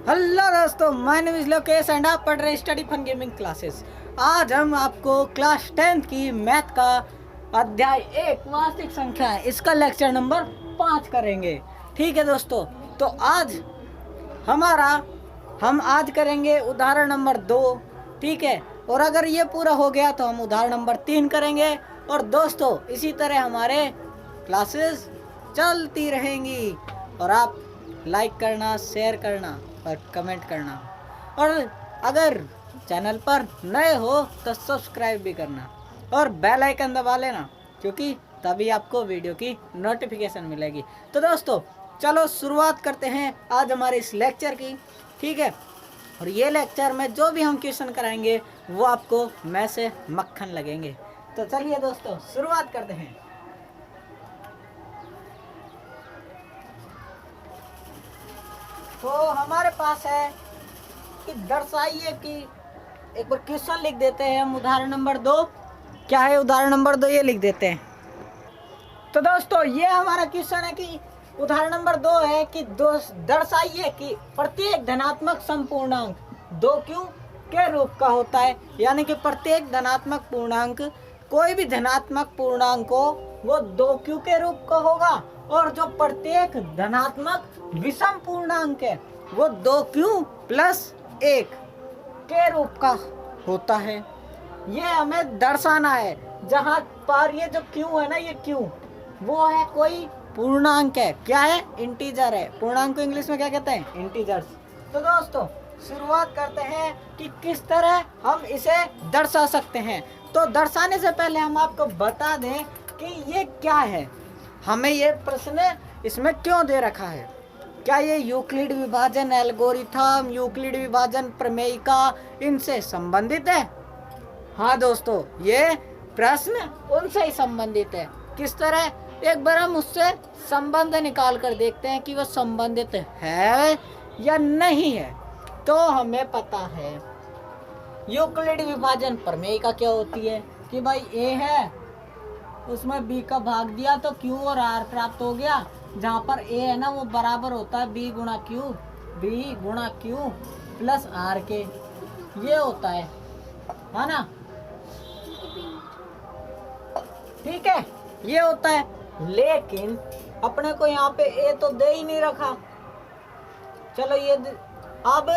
Hello दोस्तों, my name is Lokesh and आप पढ़ रहे स्टडी फन गेमिंग क्लासेस। आज हम आपको क्लास 10th की मैथ का अध्याय 1 वास्तविक संख्या है, इसका लेक्चर नंबर 5 करेंगे। ठीक है दोस्तों, तो हम आज करेंगे उदाहरण नंबर 2। ठीक है, और अगर ये पूरा हो गया तो हम उदाहरण नंबर 3 करेंगे। और दोस्तों, इसी तरह हमारे क्लासेस चलती रहेंगी और आप लाइक करना, शेयर करना और कमेंट करना, और अगर चैनल पर नए हो तो सब्सक्राइब भी करना और बेल आइकन दबा लेना, क्योंकि तभी आपको वीडियो की नोटिफिकेशन मिलेगी। तो दोस्तों चलो शुरुआत करते हैं आज हमारे इस लेक्चर की। ठीक है, और ये लेक्चर में जो भी हम क्वेश्चन कराएंगे वो आपको मैं से मक्खन लगेंगे। तो चलिए दोस्तों शुरुआत करते हैं। तो हमारे पास है कि दर्शाइए कि एक बार क्वेश्चन लिख देते हैं हम। उदाहरण नंबर 2 क्या है? उदाहरण नंबर 2 ये लिख देते हैं। तो दोस्तों ये हमारा क्वेश्चन है कि उदाहरण नंबर 2 है कि दर्शाइए कि प्रत्येक धनात्मक संपूर्णांक 2q के रूप का होता है। यानी कि प्रत्येक धनात्मक पूर्णांक, कोई भी धनात्मक पूर्णांक हो वो 2q के रूप का होगा, और जो प्रत्येक धनात्मक विषम पूर्णांक है वो 2q प्लस 1 के रूप का होता है। ये हमें दर्शाना है। जहाँ पर ये जो q है ना, ये q वो है कोई पूर्णांक है। क्या है? इंटीजर है। पूर्णांक को इंग्लिश में क्या कहते हैं? इंटीजर्स। तो दोस्तों शुरुआत करते हैं कि किस तरह हम इसे दर्शा सकते हैं। तो दर्शाने से पहले हम आपको बता दें कि ये क्या है, हमें ये प्रश्न इसमें क्यों दे रखा है। क्या ये यूक्लिड विभाजन एल्गोरिथम, यूक्लिड विभाजन प्रमेयिका इनसे संबंधित है? हाँ दोस्तों, ये प्रश्न उनसे ही संबंधित है। किस तरह? एक बार हम उससे संबंध निकाल कर देखते हैं कि वह संबंधित है या नहीं है। तो हमें पता है यूक्लिड विभाजन प्रमेयिका क्या होती है कि भाई a है, उसमें b का भाग दिया तो q और r प्राप्त हो गया। जहाँ पर a है ना वो बराबर होता है b गुणा q प्लस r के। ये होता है ना? ठीक है, ये होता है। लेकिन अपने को यहाँ पे a तो दे ही नहीं रखा। चलो अब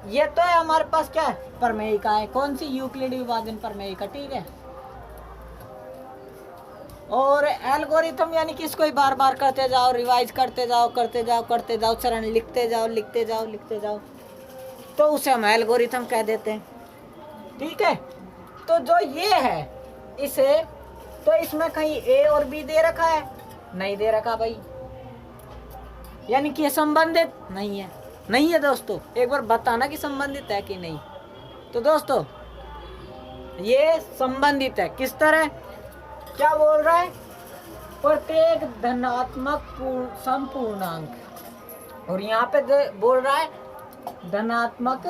ये तो है हमारे पास, क्या है? प्रमेयिका है। कौन सी? यूक्लिड विभाजन प्रमेयिका। ठीक है, और एल्गोरिथम यानी कि इसको बार बार करते जाओ, रिवाइज करते जाओ, चरण लिखते जाओ, तो उसे हम एल्गोरिथम कह देते हैं। ठीक है, तो जो ये है इसे, तो इसमें कहीं a और b दे रखा है? नहीं दे रखा भाई, यानी कि ये संबंधित नहीं है दोस्तों। एक बार बताना कि संबंधित है कि नहीं। तो दोस्तों ये संबंधित है। किस तरह? क्या बोल रहा है? प्रत्येक धनात्मक संपूर्णांक, और यहाँ पे बोल रहा है धनात्मक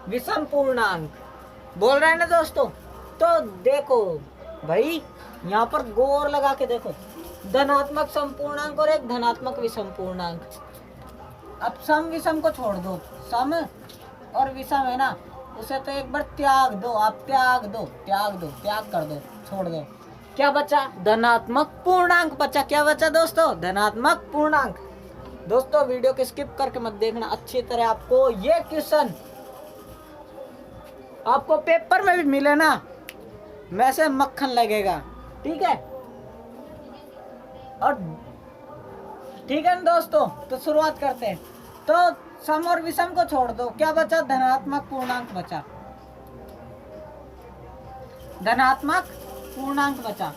विषम पूर्णांक बोल रहा है ना दोस्तों। तो देखो भाई, यहाँ पर गौर लगा के देखो, धनात्मक संपूर्णांक और एक धनात्मक विषम पूर्णांक। अब सम विषम को छोड़ दो, सम और विषम है ना, उसे तो एक बार त्याग दो, आप त्याग कर दो, छोड़ दो। क्या बचा? धनात्मक पूर्णांक बचा। क्या बचा दोस्तों? धनात्मक पूर्णांक। दोस्तों वीडियो को स्किप करके मत देखना, अच्छी तरह आपको ये क्वेश्चन आपको पेपर में भी मिले ना, मैं से मक्खन लगेगा। ठीक है, और ठीक है ना दोस्तों, तो शुरुआत करते हैं। तो सम और विषम को छोड़ दो, क्या बचा? धनात्मक पूर्णांक बचा। धनात्मक पूर्णांक बचा।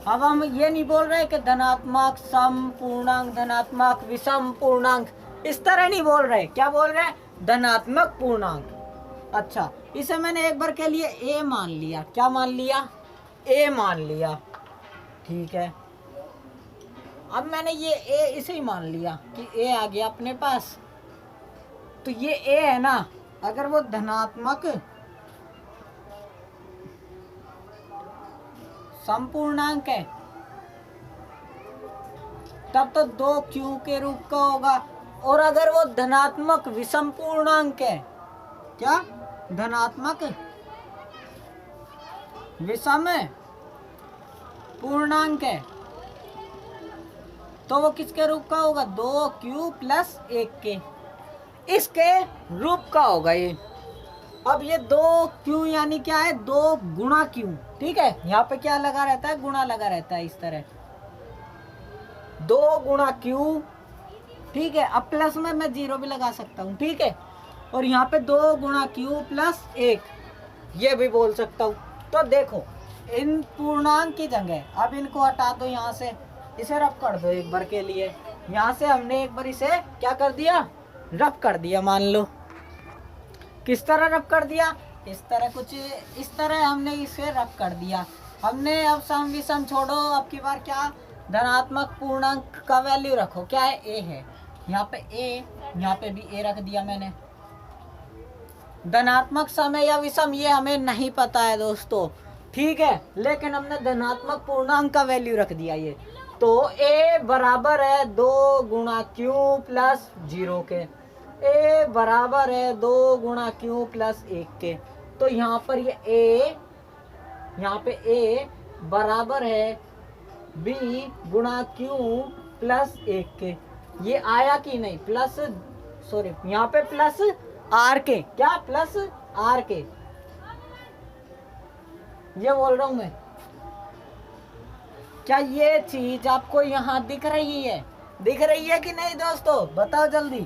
अब हम ये नहीं बोल रहे कि धनात्मक सम पूर्णांक, धनात्मक विषम पूर्णांक, इस तरह नहीं बोल रहे। क्या बोल रहे हैं? धनात्मक पूर्णांक। अच्छा, इसे मैंने एक बार के लिए a मान लिया। क्या मान लिया? a मान लिया। ठीक है, अब मैंने ये a इसे ही मान लिया कि a आ गया अपने पास। तो ये a है ना, अगर वो धनात्मक संपूर्णांक है तब तो 2q के रूप का होगा, और अगर वो धनात्मक विषम पूर्णांक है, क्या धनात्मक विषम पूर्णांक है, तो वो किसके रूप का होगा? 2q प्लस 1 के, इसके रूप का होगा ये। अब ये 2q यानी क्या है? 2 गुणा q, ठीक है। यहाँ पे क्या लगा रहता है? गुणा लगा रहता है इस तरह, 2 गुणा q, ठीक है। अब प्लस में मैं 0 भी लगा सकता हूँ, ठीक है। और यहाँ पे 2 गुणा q प्लस 1, ये भी बोल सकता हूँ। तो देखो इन पूर्णांक की जगह अब इनको हटा दो यहाँ से, इसे रब कर दो एक बार के लिए। यहाँ से हमने एक बार इसे क्या कर दिया? रब कर दिया। मान लो किस तरह रब कर दिया? इस तरह, कुछ इस तरह हमने इसे रब कर दिया। हमने अब सम विषम छोड़ो, अब की बार क्या धनात्मक पूर्णांक का वैल्यू रखो। क्या है? a है, यहाँ पे a, यहाँ पे भी a रख दिया मैंने। धनात्मक सम है या विषम ये हमें नहीं पता है दोस्तों, ठीक है, लेकिन हमने धनात्मक पूर्णांक का वैल्यू रख दिया ये। तो a बराबर है 2 गुणा q प्लस 0 के, a बराबर है 2 गुणा q प्लस 1 के। तो यहाँ पर ये a, यहाँ पे a बराबर है b गुणा q प्लस 1 के। ये आया कि नहीं? प्लस, सॉरी, यहाँ पे प्लस r के, क्या प्लस r के, ये बोल रहा हूं मैं। क्या ये चीज आपको यहाँ दिख रही है? दिख रही है कि नहीं दोस्तों? बताओ जल्दी।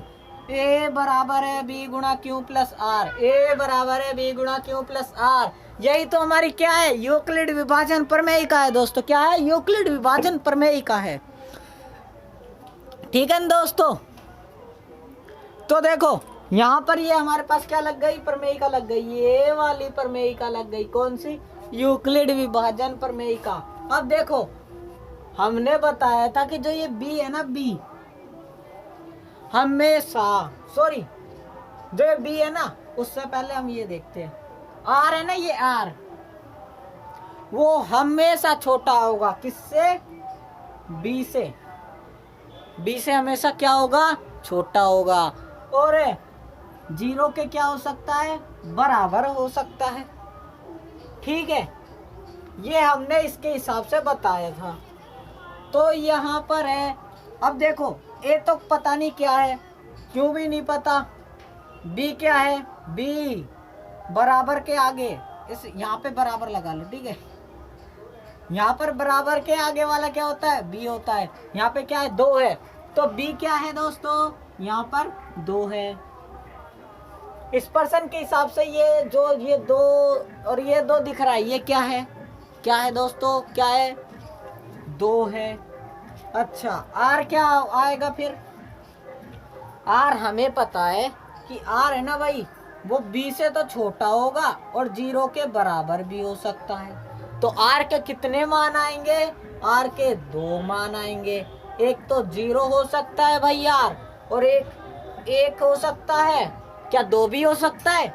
a बराबर है b गुणा q प्लस r, a बराबर है b गुणा q प्लस r। यही तो हमारी क्या है? यूक्लिड विभाजन प्रमेयिका है दोस्तों। क्या है? यूक्लिड विभाजन प्रमेयिका है, ठीक है ना दोस्तों। तो देखो यहाँ पर ये हमारे पास क्या लग गई? प्रमेयिका लग गई, ये वाली प्रमेयिका लग गई। कौन सी? यूक्लिड विभाजन प्रमेयिका। अब देखो हमने बताया था कि जो ये b है ना, b हमेशा, सॉरी, जो ये b है ना, उससे पहले हम ये देखते हैं, r है ना, ये r, वो हमेशा छोटा होगा किससे? b से। b से हमेशा क्या होगा? छोटा होगा। और 0 के क्या हो सकता है? बराबर हो सकता है, ठीक है। ये हमने इसके हिसाब से बताया था। तो यहाँ पर है, अब देखो a तो पता नहीं क्या है, क्यों भी नहीं पता। b क्या है? b बराबर के आगे, इस यहाँ पे बराबर लगा लो, ठीक है। यहाँ पर बराबर के आगे वाला क्या होता है? b होता है। यहाँ पे क्या है? 2 है, तो b क्या है दोस्तों? यहाँ पर 2 है। इस पर्सन के हिसाब से ये जो ये 2 और ये 2 दिख रहा है, ये क्या है? क्या है दोस्तों? क्या है? 2 है। अच्छा, r क्या आएगा फिर? r हमें पता है कि r है ना भाई, वो b से तो छोटा होगा और 0 के बराबर भी हो सकता है। तो r के कितने मान आएंगे? r के 2 मान आएंगे। एक तो 0 हो सकता है भाई r, और एक हो सकता है, क्या 2 भी हो सकता है?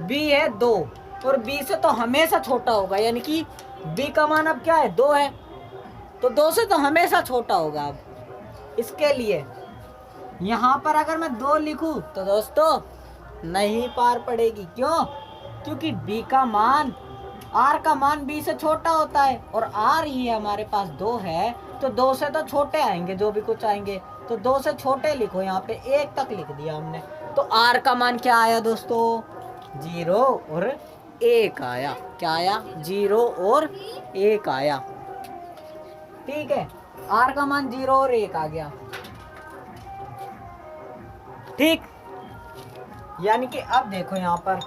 b है 2 और b से तो हमेशा छोटा होगा, यानी कि b का मान अब क्या है? 2 है, तो 2 से तो हमेशा छोटा होगा। अब इसके लिए यहाँ पर अगर मैं 2 लिखूं तो दोस्तों नहीं पार पड़ेगी। क्यों? क्योंकि b का मान, r का मान b से छोटा होता है, और r ही हमारे पास 2 है, तो 2 से तो छोटे आएंगे जो भी कुछ आएंगे। तो 2 से छोटे लिखो, यहाँ पे 1 तक लिख दिया हमने। तो r का मान क्या आया दोस्तों? 0 और 1 आया। क्या आया? 0 और 1 आया, ठीक है। r का मान 0 और 1 आ गया, ठीक। यानी कि अब देखो यहाँ पर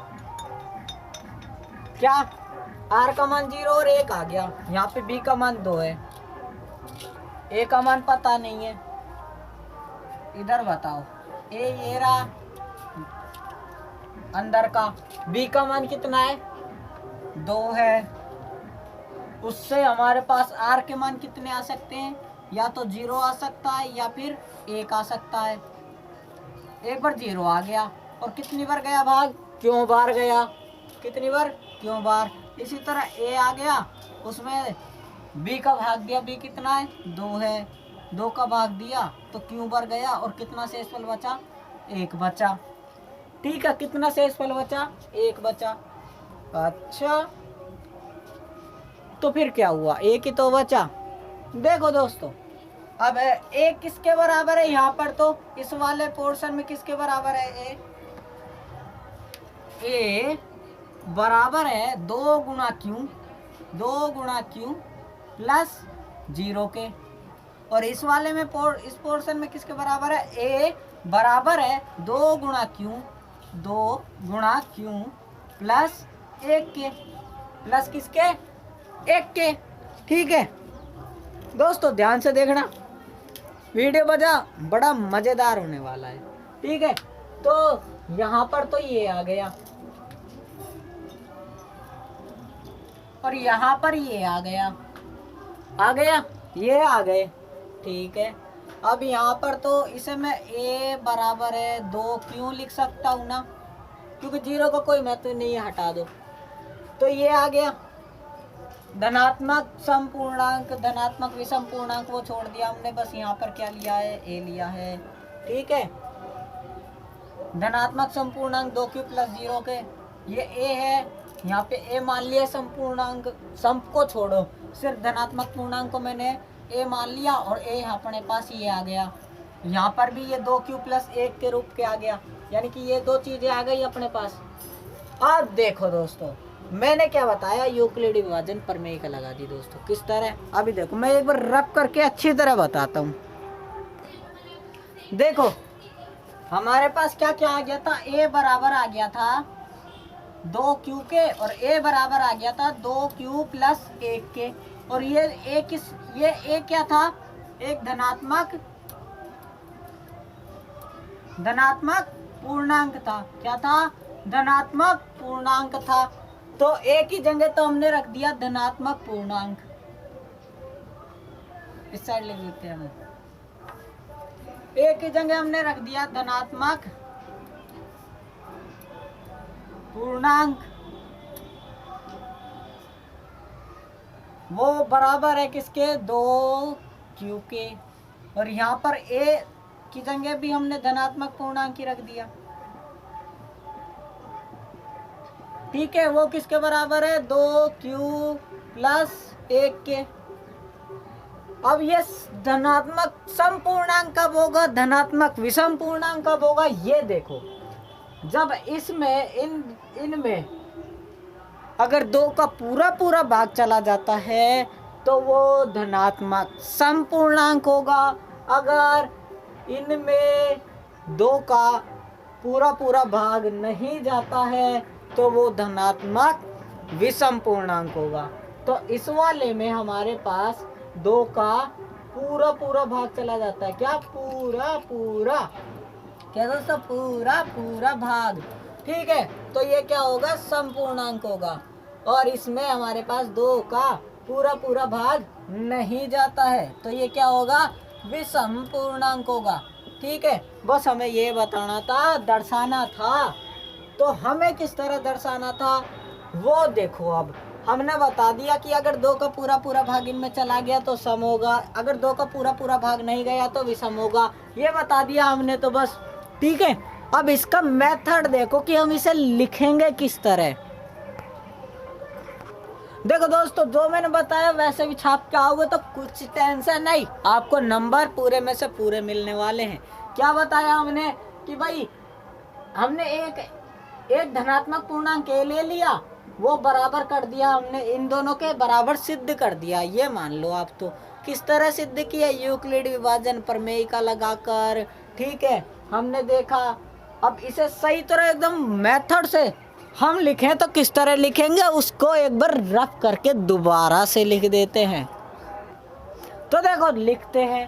क्या, r का मान 0 और 1 आ गया। यहाँ पे b का मान 2 है, a का मान पता नहीं है। इधर बताओ, a ये रहा अंदर का, b का मान कितना है? 2 है। उससे हमारे पास r के मान कितने आ सकते हैं? या तो 0 आ सकता है या फिर 1 आ सकता है। एक बार 0 आ गया, और कितनी बार गया भाग? क्यों बार गया? कितनी बार? क्यों बार। इसी तरह a आ गया, उसमें b का भाग दिया, b कितना है? 2 है। 2 का भाग दिया तो क्यों बढ़ गया और कितना शेषफल बचा, 1 बचा। ठीक है, कितना शेषफल बचा, 1 बचा। अच्छा तो फिर क्या हुआ, 1 ही तो बचा। देखो दोस्तों, अब 1 किसके बराबर है यहाँ पर, तो इस वाले पोर्शन में किसके बराबर है, ए बराबर है 2 गुणा क्यू, 2 गुणा क्यू प्लस 0 के। और इस वाले में इस पोर्शन में किसके बराबर है, ए बराबर है 2 गुणा क्यू, 2 गुणा क्यू प्लस 1 के, प्लस किसके, 1 के। ठीक है दोस्तों, ध्यान से देखना, वीडियो बड़ा मजेदार होने वाला है। ठीक है, तो यहाँ पर तो ये आ गया और यहाँ पर ये आ गया, ये आ गए। ठीक है, अब यहाँ पर तो इसे मैं a बराबर है 2 क्यों लिख सकता हूँ ना, क्योंकि 0 का कोई महत्व नहीं है, हटा दो। तो ये आ गया धनात्मक समपूर्णांक, धनात्मक विषम पूर्णांक वो छोड़ दिया हमने, बस यहाँ पर क्या लिया है, a लिया है। ठीक है, धनात्मक समपूर्णांक 2q प्लस 0 के, ये a है, यहाँ पे a मान लिया समपूर्णांक, सम को छोड़ो, सिर्फ धनात्मक पूर्णांक को मैंने a मान लिया और a अपने पास ये आ गया। यहाँ पर भी ये 2q प्लस 1 के रूप के आ गया, यानी कि ये 2 चीजें आ गई अपने पास। अब देखो दोस्तों, मैंने क्या बताया, यूक्लिडी विभाजन प्रमेय का लगा दी दोस्तों, किस तरह, अभी देखो मैं एक बार रब करके अच्छी तरह बताता हूँ। देखो हमारे पास क्या क्या आ गया था, a बराबर आ गया था 2q के और a बराबर आ गया था 2q प्लस 1 के। और ये a क्या था, एक धनात्मक पूर्णांक था। क्या था, धनात्मक पूर्णांक था। तो a की जगह तो हमने रख दिया धनात्मक पूर्णांक, इस साइड लिख देते हैं हम, a की जगह हमने रख दिया धनात्मक पूर्णांक, वो बराबर है किसके, 2q के। और यहाँ पर a की जगह भी हमने धनात्मक पूर्णांक ही रख दिया। ठीक है, वो किसके बराबर है, 2q प्लस 1 के। अब ये धनात्मक समपूर्णांक कब होगा, धनात्मक विषम पूर्णांक कब होगा, ये देखो, जब इसमें इनमें अगर 2 का पूरा भाग चला जाता है तो वो धनात्मक समपूर्णांक होगा। अगर इनमें 2 का पूरा भाग नहीं जाता है तो वो धनात्मक विषम पूर्णांक होगा। तो इस वाले में हमारे पास 2 का पूरा भाग चला जाता है, क्या, पूरा, क्या दोस्तों, पूरा भाग। ठीक है, तो ये क्या होगा, समपूर्णांक होगा। और इसमें हमारे पास 2 का पूरा भाग नहीं जाता है तो ये क्या होगा, विषम पूर्णांक होगा। ठीक है, बस हमें ये बताना था, दर्शाना था। तो हमें किस तरह दर्शाना था वो देखो। अब हमने बता दिया कि अगर 2 का पूरा भाग इनमें चला गया तो सम होगा, अगर 2 का पूरा भाग नहीं गया तो विषम होगा, ये बता दिया हमने, तो बस। ठीक है, अब इसका मेथड देखो कि हम इसे लिखेंगे किस तरह। देखो दोस्तों, जो मैंने बताया वैसे भी छाप के आओगे तो कुछ टेंशन नहीं, आपको नंबर पूरे में से पूरे मिलने वाले हैं। क्या बताया हमने कि भाई हमने एक धनात्मक पूर्णांक a ले लिया, वो बराबर कर दिया हमने, इन दोनों के बराबर सिद्ध कर दिया, ये मान लो आप। तो किस तरह सिद्ध किया, यूक्लिड विभाजन प्रमेय का लगाकर। ठीक है, हमने देखा। अब इसे सही तरह एकदम मेथड से हम लिखें तो किस तरह लिखेंगे, उसको एक बार रफ करके दोबारा से लिख देते हैं। तो देखो लिखते हैं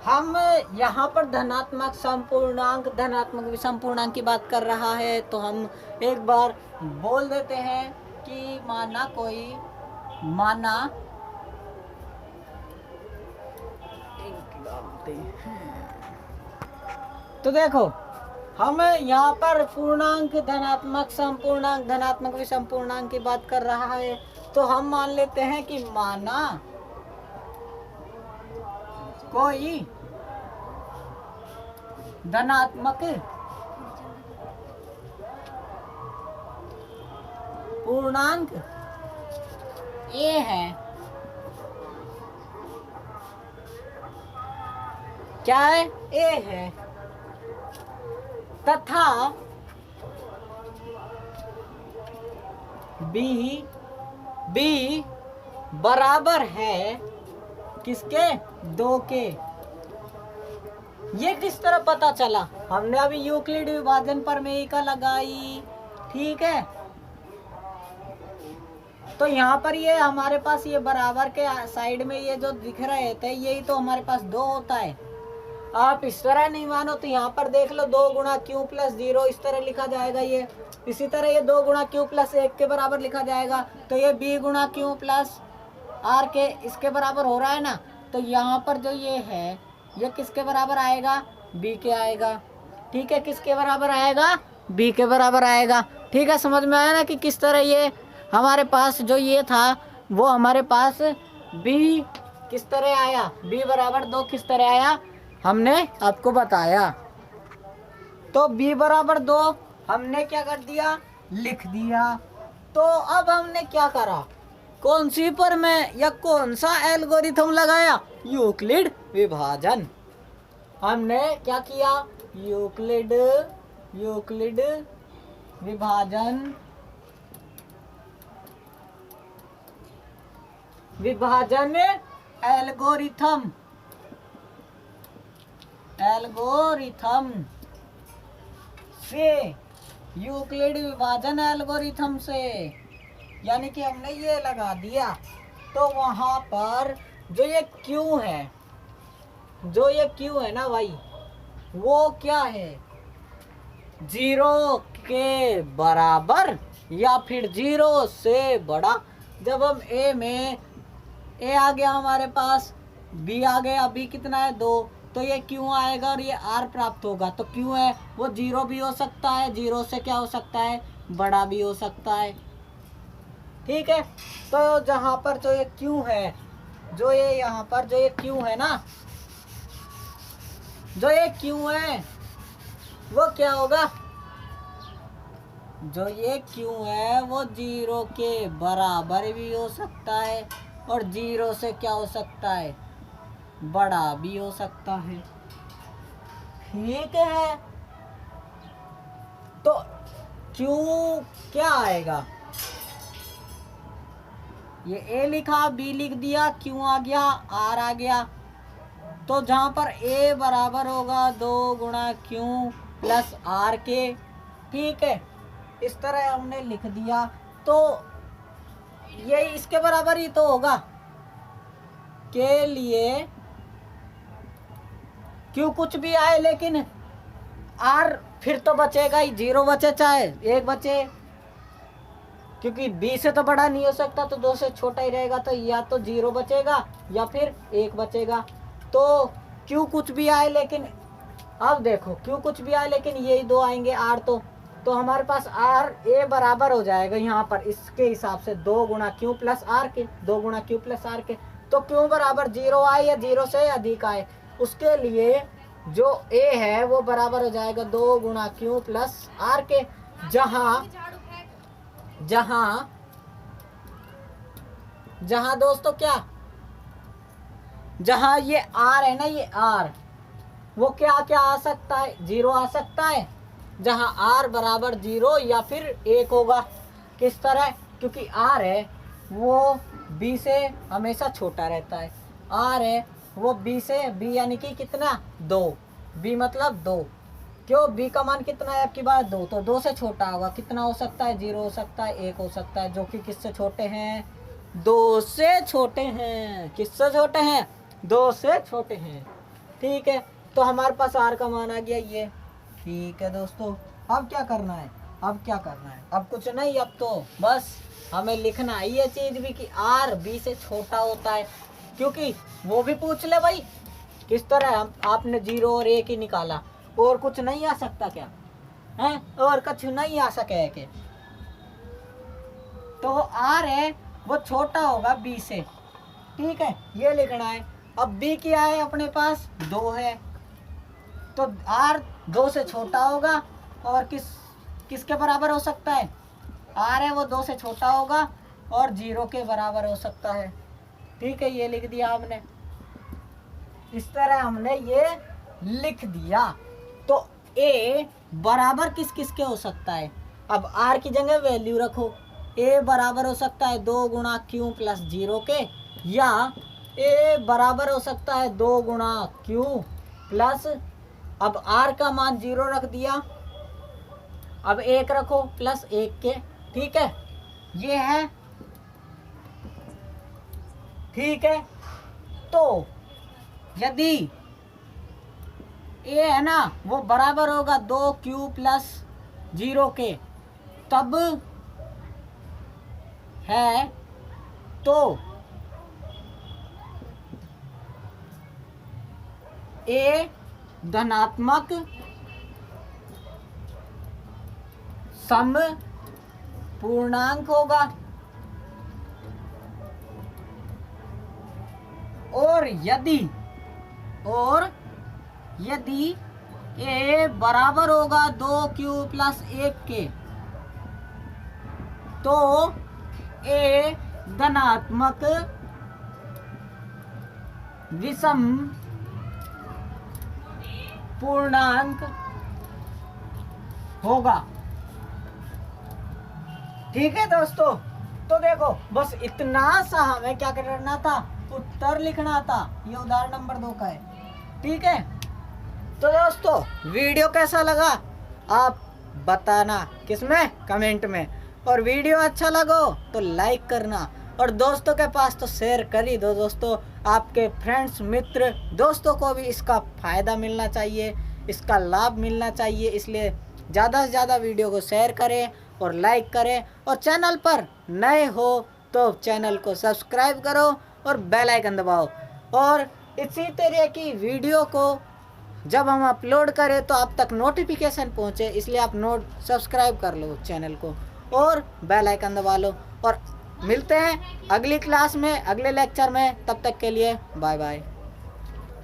हम, यहाँ पर धनात्मक समपूर्णांक, धनात्मक विषम पूर्णांक की बात कर रहा है, तो हम एक बार बोल देते हैं कि माना तो देखो हम यहाँ पर पूर्णांक, धनात्मक समपूर्णांक, धनात्मक विषम पूर्णांक की बात कर रहा है, तो हम मान लेते हैं कि माना कोई धनात्मक पूर्णांक ए है, क्या है? ए है, तथा बी बराबर है किसके? 2 के। ये किस तरह पता चला? हमने अभी यूक्लिड विभाजन प्रमेयिका लगाई, ठीक है। तो यहाँ पर ये हमारे पास ये बराबर के साइड में ये जो दिख रहे थे, यही तो हमारे पास 2 होता है। आप इस तरह नहीं मानो तो यहाँ पर देख लो, 2 गुणा क्यू प्लस 0 इस तरह लिखा जाएगा। ये इसी तरह ये 2 गुणा क्यू प्लस 1 के बराबर लिखा जाएगा। तो ये बी गुणा क्यू प्लस आर के इसके बराबर हो रहा है ना। तो यहाँ पर जो ये है ये किसके बराबर आएगा? बी के आएगा, ठीक है। किसके बराबर आएगा? बी के बराबर आएगा, ठीक है। समझ में आया ना कि किस तरह ये हमारे पास जो ये था वो हमारे पास बी किस तरह आया? बी बराबर 2 किस तरह आया हमने आपको बताया। तो बी बराबर 2 हमने क्या कर दिया? लिख दिया। तो अब हमने क्या करा? कौन सी पर में या कौन सा एल्गोरिथम लगाया? यूक्लिड विभाजन। हमने क्या किया? यूक्लिड विभाजन एल्गोरिथम से, यूक्लिड विभाजन एल्गोरिथम से, यानी कि हमने ये लगा दिया। तो वहां पर जो ये क्यू है ना भाई, वो क्या है? 0 के बराबर या फिर 0 से बड़ा। जब हम ए आ गया हमारे पास, बी आ गया, बी कितना है? 2, तो ये क्यू आएगा और ये आर प्राप्त होगा। तो क्यू है वो 0 भी हो सकता है, 0 से क्या हो सकता है? बड़ा भी हो सकता है, ठीक है। तो जहां पर जो ये क्यू है, जो ये यहाँ पर जो ये क्यू है ना, जो ये क्यू है वो क्या होगा? जो ये क्यू है वो 0 के बराबर भी हो सकता है और 0 से क्या हो सकता है? बड़ा भी हो सकता है, ठीक है। तो क्यू क्या आएगा? ये ए लिखा, बी लिख दिया, क्यू आ गया, आर आ गया। तो जहां पर ए बराबर होगा 2 गुणा क्यू प्लस आर के, ठीक है। इस तरह हमने लिख दिया। तो ये इसके बराबर ही तो होगा के लिए क्यों कुछ भी आए, लेकिन आर फिर तो बचेगा ही। 0 बचे चाहे 1 बचे, क्योंकि बी से तो बड़ा नहीं हो सकता, तो 2 से छोटा ही रहेगा। तो या तो 0 बचेगा या फिर 1 बचेगा। तो क्यों कुछ भी आए, लेकिन अब देखो क्यों कुछ भी आए लेकिन यही 2 आएंगे आर। तो हमारे पास आर ए बराबर हो जाएगा यहाँ पर इसके हिसाब से 2 गुणा क्यू प्लस आर के, 2 गुणा क्यू प्लस आर के। तो क्यू बराबर 0 आए या 0 से अधिक आए, उसके लिए जो ए है वो बराबर हो जाएगा 2 गुणा क्यू प्लस आर के। जहां दोस्तों क्या, जहां ये आर है ना, ये आर वो क्या आ सकता है? 0 आ सकता है। जहां आर बराबर 0 या फिर 1 होगा। किस तरह? क्योंकि आर है वो बी से हमेशा छोटा रहता है। आर है वो बी से, बी यानी कि कितना? 2, बी मतलब 2। क्यों? बी का मान कितना है आपकी बात? 2। तो 2 से छोटा होगा। कितना हो सकता है? 0 हो सकता है, 1 हो सकता है, जो कि किससे छोटे हैं? 2 से छोटे हैं। किससे छोटे हैं? 2 से छोटे हैं, ठीक है। तो हमारे पास आर का मान आ गया ये, ठीक है दोस्तों। अब क्या करना है? अब कुछ नहीं, अब तो बस हमें लिखना है ये चीज भी कि आर बी से छोटा होता है, क्योंकि वो भी पूछ ले भाई किस तरह आपने 0 और 1 ही निकाला, और कुछ नहीं आ सकता क्या है? और कुछ नहीं आ सके के। तो आर है वो छोटा होगा बी से, ठीक है, ये लिखना है। अब बी क्या है अपने पास 2 है, तो आर 2 से छोटा होगा और किसके बराबर हो सकता है, आर है वो 2 से छोटा होगा और 0 के बराबर हो सकता है। ठीक है, ये लिख दिया आपने, इस तरह हमने ये लिख दिया। तो ए बराबर किस किस के हो सकता है, अब आर की जगह वैल्यू रखो, ए बराबर हो सकता है 2 गुणा क्यू प्लस 0 के, या ए बराबर हो सकता है 2 गुणा क्यू प्लस, अब आर का मान 0 रख दिया, अब 1 रखो प्लस 1 के। ठीक है, ये है। ठीक है, तो यदि ए है ना वो बराबर होगा 2 क्यू प्लस 0 के, तब है तो ए धनात्मक सम पूर्णांक होगा, और यदि ए बराबर होगा 2 क्यू प्लस 1 के, तो ए धनात्मक विषम पूर्णांक होगा। ठीक है दोस्तों, तो देखो बस इतना सा हमें क्या करना था, उत्तर लिखना था। ये उदाहरण नंबर 2 का है। ठीक है, तो दोस्तों वीडियो कैसा लगा आप बताना, किसमें, कमेंट में, और वीडियो अच्छा लगो तो लाइक करना, और दोस्तों के पास तो शेयर कर ही दो दोस्तों, आपके फ्रेंड्स मित्र दोस्तों को भी इसका फ़ायदा मिलना चाहिए, इसका लाभ मिलना चाहिए, इसलिए ज़्यादा से ज़्यादा वीडियो को शेयर करें और लाइक करें, और चैनल पर नए हो तो चैनल को सब्सक्राइब करो और बेल आइकन दबाओ, और इसी तरह की वीडियो को जब हम अपलोड करें तो आप तक नोटिफिकेशन पहुंचे, इसलिए आप सब्सक्राइब कर लो चैनल को और बेल आइकन दबा लो। और मिलते हैं अगली क्लास में, अगले लेक्चर में, तब तक के लिए बाय बाय।